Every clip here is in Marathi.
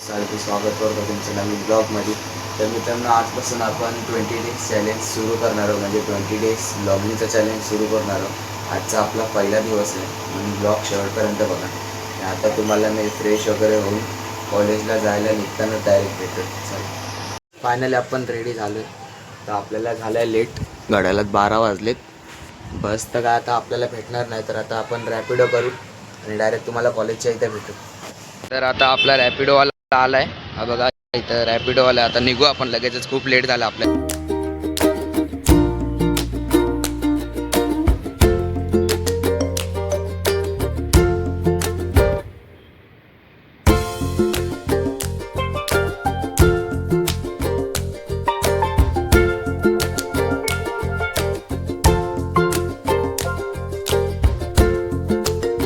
सारखे स्वागत करतो तुमचं नवीन ब्लॉगमध्ये. तर मित्रांनो, आजपासून आपण 20 डेज चॅलेंज सुरू करणार आहोत. म्हणजे 20 डेज ब्लॉगिंगचा चॅलेंज सुरू करणार आहोत. आजचा आपला पहिला दिवस आहे म्हणून ब्लॉग शेवटपर्यंत बघा. आणि आता तुम्हाला मी फ्रेश वगैरे होऊन कॉलेजला जायला निघताना डायरेक्ट भेटतो. चला, फायनली आपण रेडी झालो. तर आपल्याला झालं आहे लेट, घड्याळात 12 वाजलेत. बस तर काय आता आपल्याला भेटणार नाही, तर आता आपण रॅपिडो करू आणि डायरेक्ट तुम्हाला कॉलेजच्या इथे भेटू. तर आता आपला रॅपिडोवाला आला आहे. हा बघा इथं रॅपिडोवाला. आता निघू आपण लगेचच, खूप लेट झाला आपल्या.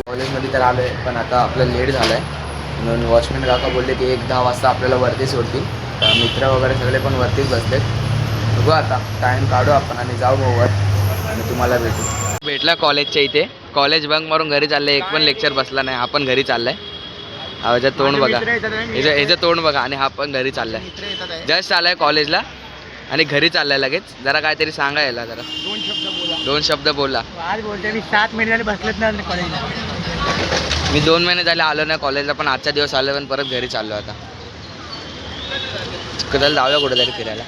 कॉलेजमध्ये तर आलो आहे, पण आता आपलं लेट झालं आहे म्हणून वॉचमॅन काका बोलले की 1-10 वाजता आपल्याला वरती सोडतील. तर मित्र वगैरे सगळे पण वरतीच बसलेत. बघू आता टाईम काढू आपण आणि जाऊ भाऊ वर आणि तुम्हाला भेटला कॉलेजच्या इथे. कॉलेज बंक मारून घरी चाललंय. एक पण लेक्चर बसला नाही. हा पण घरी चाललाय. ह्याचं तोंड बघा, ह्याचं तोंड बघा. आणि हा पण घरी चाललाय. जस्ट आलाय कॉलेजला आणि घरी चाललाय लगेच. जरा काहीतरी सांगायला, जरा 2 शब्द बोला. आज बोलते मी 7 महिने झाले बसलेत ना कॉलेजला. मी 2 महिने झाले आलो नाही कॉलेजला, पण आजचा दिवस आलो पण परत घरी चाललो. आता कुठे जाऊया, कुठेतरी फिरायला.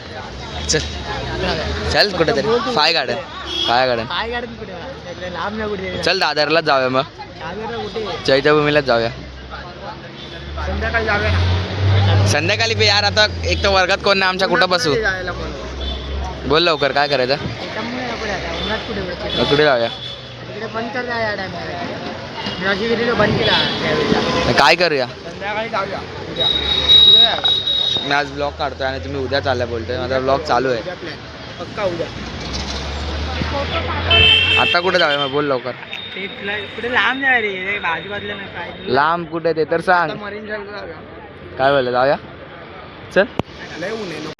चल चल कुठेतरी. फाय गार्डन लांब ना कुठे. चल दादरलाच जाऊया. मग कुठे चैत्यभूमीलाच जाऊया संध्याकाळी जाऊया ना. संध्याकाळी. बी यार आता एक तर वर्गात कोण नाही आमच्या, कुठं बसू. बोल लवकर, काय करायचं. कुठे जाऊया. बंद कर बंद केला. काय करूया. संध्याकाळी जाऊया. मी आज ब्लॉग काढतोय आणि तुम्ही उद्या चालला बोलतोय. माझा ब्लॉग चालू आहे. पक्का उद्या. आता कुठे जाऊया मग, बोल लवकर. कुठे लांब जाय रे, बाजूबाजूला नाही. लांब कुठे ते तर सांग. मरीन ड्राइव्ह जाऊया. काय बोललं, जाऊया. चल.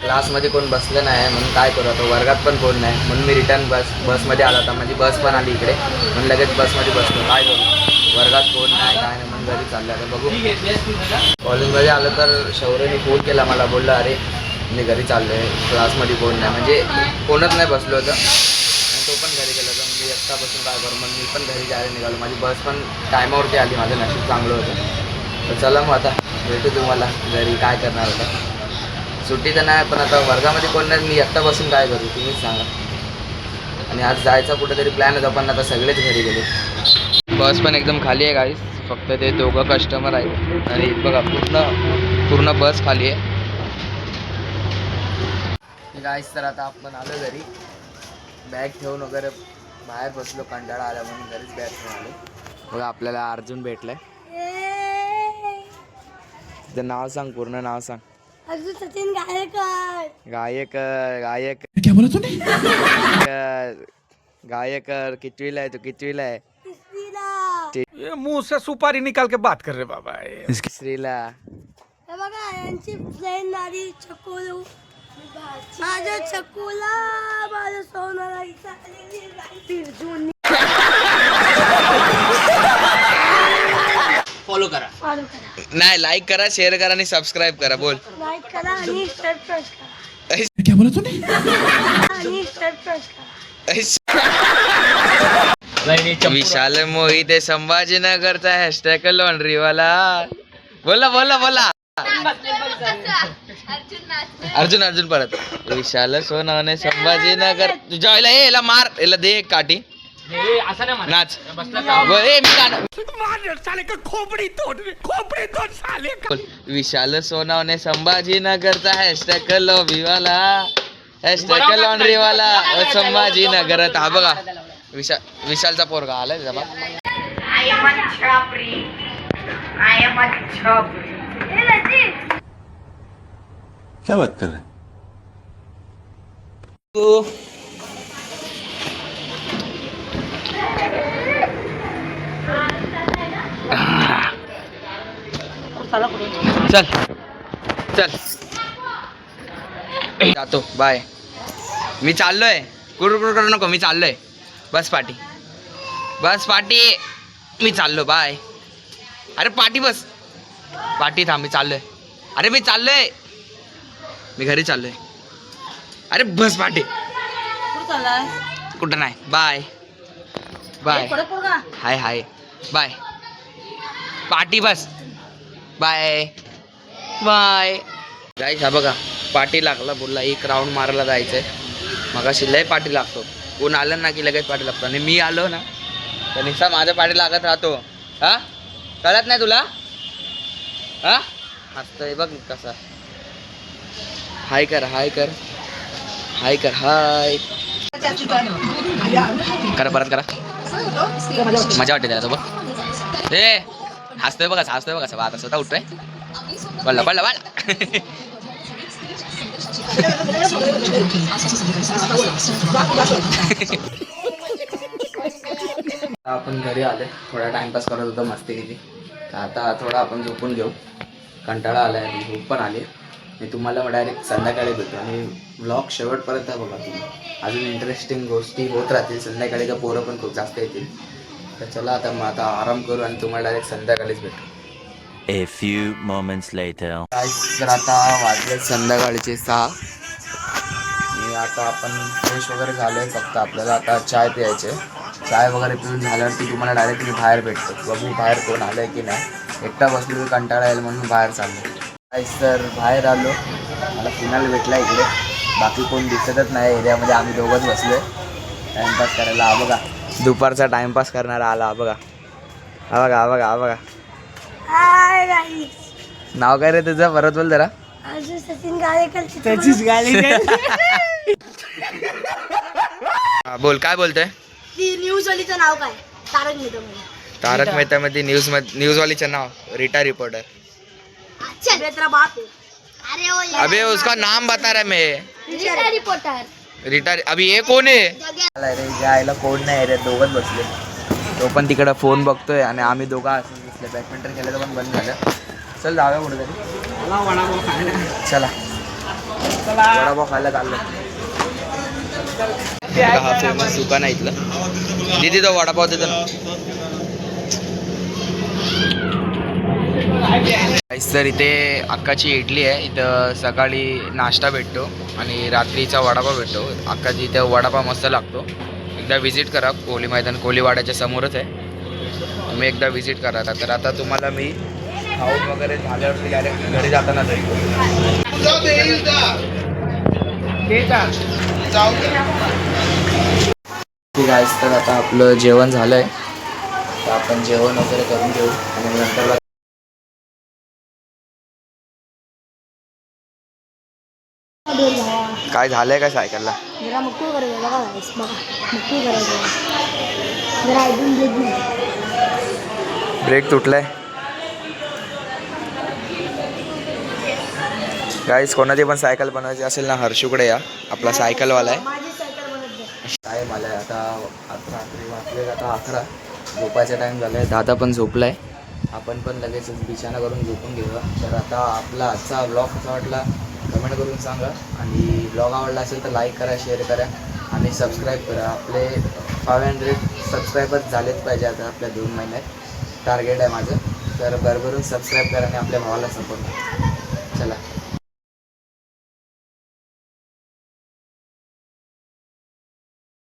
क्लासमध्ये कोण बसलं नाही म्हणून काय करू आता. वर्गात पण कोण नाही म्हणून मी रिटर्न बसमध्ये आला होता. माझी बस पण आली इकडे म्हणून लगेच बसमध्ये बसलो. काय करू, वर्गात कोण नाही काय नाही म्हणून घरी चाललं. आता बघू. कॉलेजमध्ये आलं तर शौर्यने फोन केला मला, बोलला अरे मी घरी चाललो आहे, क्लासमध्ये कोण नाही. म्हणजे कोणच नाही बसलो होतं आणि तो पण घरी गेला होता. म्हणजे एकटा बसून काय करू, मग मी पण घरी जायला निघालो. माझी बस पण टायमावरती आली. माझं नशीब चांगलं होतं. तर चला मग आता भेटू तुम्हाला घरी. काय करणार होता, सुट्टी तर नाही पण आता वर्गामध्ये कोण नाही, मी एकटा बसून काय करू तुम्हीच सांगा. आणि आज जायचा कुठेतरी प्लॅन होता पण आता सगळेच घरी गेले. बस पण एकदम खाली आहे गाईस. फक्त ते 2 कस्टमर आहेत आणि बघा पूर्ण बस खाली आहे गाईस. तर आता आपण आलो घरी. बॅग ठेवून वगैरे बाहेर बसलो, कंटाळा आला म्हणून घरीच बॅग ठेवून आलो. बघा आपल्याला अर्जुन भेटलाय. त्याचं नाव सांग, पूर्ण नाव सांग. अर्जुन सचिन गायकर. गायक क्या बोला तूने. गायकर. कितवीला आहे तू, कितवीला आहे. ये मुंह से सुपारी निकाल के बात कर रहे बाबा. श्रीला. हे बघा यांची फ्रेंड माझी चकुलू. माझ्या चकुला माझं सोनाला फिरजून. फॉलो करा. नाही, लाईक करा, शेअर करा आणि सबस्क्राईब करा. बोल. लाईक करा आणि सबस्क्राइब करा. क्या बोला तूने. आणि सबस्क्राइब करा. विशाल मोहिते संभाजीनगरचा हॅशटॅग लॉन्ड्रीवाला. बोला बोला बोला. अर्जुन परत. विशाल सोनावणे संभाजीनगर. तुझ्या याला मार, याला दे एक काठी. नाच. विशाल सोनावणे संभाजीनगरचा हॅशटॅग लॉबीवाला, हॅशटॅग लॉन्ड्रीवाला संभाजीनगरात. हा बघा विशालचा पोरगा आलाय. क्या बात कर रहे हैं. चल चल जातो. बाय. मी चाललोय. कुरकुर करू नको, मी चाललोय. बस पाटी मी चाललो. बाय. अरे पाटी बस. पाटी थांब, मी चाललोय. अरे मी चाललोय, मी घरी चाललोय. अरे बस पाटे. कुठं नाही. Bye bye. Hi hi bye. पाटी बस. Bye bye. गाईस हा बघा पाटी लागला, बोलला एक राऊंड मारायला जायचंय. मगाशी लय पाटी लागतो, कोण आलं ना की लगेच पाटी लागतो. आणि मी आलो ना तर निसा माझ्या पाठी लागत राहतो. हा कळत नाही तुला? हा हसतोय बघ कसा. हाय कर हाय कर हाय कर हाय करा, परत करा. मजा वाटते त्याला तो बघ. ए हसतोय बघा, हसतोय बघा. आता स्वतः उठतोय. बल्ला बल्ला बल्ला. आपण घरी आले, थोडा टाइमपास करत होतो मस्तीची. आता थोडा आपण झोपून घेऊ, कंटाळा आलाय आणि झोप पण आली. मी तुम्हाला डायरेक्ट संध्याकाळी भेटतो आणि ब्लॉग शेवटपर्यंत बघा तुम्ही. अजून इंटरेस्टिंग गोष्टी होत राहतील. संध्याकाळी तर पोरं पण खूप जास्त येतील. तर चला आता मग आता आराम करू आणि तुम्हाला डायरेक्ट संध्याकाळीच भेटू. A few moments later. तर आता वाजले संध्याकाळचे 6. आणि आता आपण फ्रेश वगैरे झालोय. फक्त आपल्याला आता चाय प्यायचे. चाय वगैरे पिऊन झाल्यावरती तुम्हाला डायरेक्ट मी बाहेर भेटतो. बघू बाहेर कोण आलंय की नाही. एकटा बसलो की कंटाळा येईल म्हणून बाहेर चाललो. तर बाहेर आलो, मला कुणाल भेटला इकडे. बाकी कोण दिसतच नाही एरियामध्ये. आम्ही दोघंच बसलोय टाइमपास करायला. हा बघा दुपारचा टाइमपास करणारा आला. हा बघा हा बघा हा बघा हा बघा. Hi guys. नाव काय रे तुझं? परत बोल जरा. अजून सचिन गाळेकर. बोल काय बोलतोय? ती न्यूज वालीचं नाव काय? तारक मेहता मध्ये. तारक मेहता मध्ये न्यूजवालीचं नाव रीटा रिपोर्टर. अच्छा तेरा बाप है. अरे वो यार. अबे उसका नाम बता रहा मैं. Rita reporter. रीटा. अभी ये कोण आहे? अरे जायला कोण नाही रे, दोघंच बसले. तो पण तिकडं फोन बघतोय आणि आम्ही दोघं असंच बसले. बॅडमिंटन खेळायचं पण बंद झालं. चल जाऊया कुठेतरी. चला वडापाव खायला चाललो. हा फेमस दुकान आहे इथलं. दीदी तो वडापाव देतो ना. तर इथे अक्काची इडली आहे. इथं सकाळी नाश्ता भेटतो आणि रात्रीचा वडापाव भेटतो. अक्काची इथं वडापाव मस्त लागतो. एकदा विजिट करा. कोली मैदान कोलीवाड्याच्या समोरच आहे. तुम्ही एकदा विजिट करा. तर आता तुम्हाला मी खाऊन वगैरे झाल्यावरती डायरेक्ट घरी जाताना जाईल. ठीक आहे. तर आता आपलं जेवण झालं आहे. तर आपण जेवण वगैरे करून घेऊ आणि नंतर काय झालंय का सायकलला? जरा मक्कू करायचं बघा गाईस. बघा मक्कू करायचं. जरा ऐकून घेत नाही. ब्रेक तुटलाय. गाईस कोणाची पण सायकल बनवायची असेल ना हर्षूकडे या. आपला सायकलवाला आहे. माझी सायकल बनत नाही. टाईम आलाय आता. रात्री वाजले आता 11. झोपायचा टाईम झालाय. दादा पण झोपलाय. आपण पण लगेच बिछाना करून झोपून घेऊया. तर आता आपला आजचा ब्लॉग कसा वाटला कमेंट करून सांगा. आणि ब्लॉग आवडला असेल तर लाईक करा, शेअर करा आणि सबस्क्राईब करा. आपले 500 सबस्क्रायबर्स झालेच पाहिजे आता आपल्या 2 महिन्यात टार्गेट आहे माझं. तर भरभरून सबस्क्राईब करा आणि आपल्या भावाला सपोर्ट करा. चला.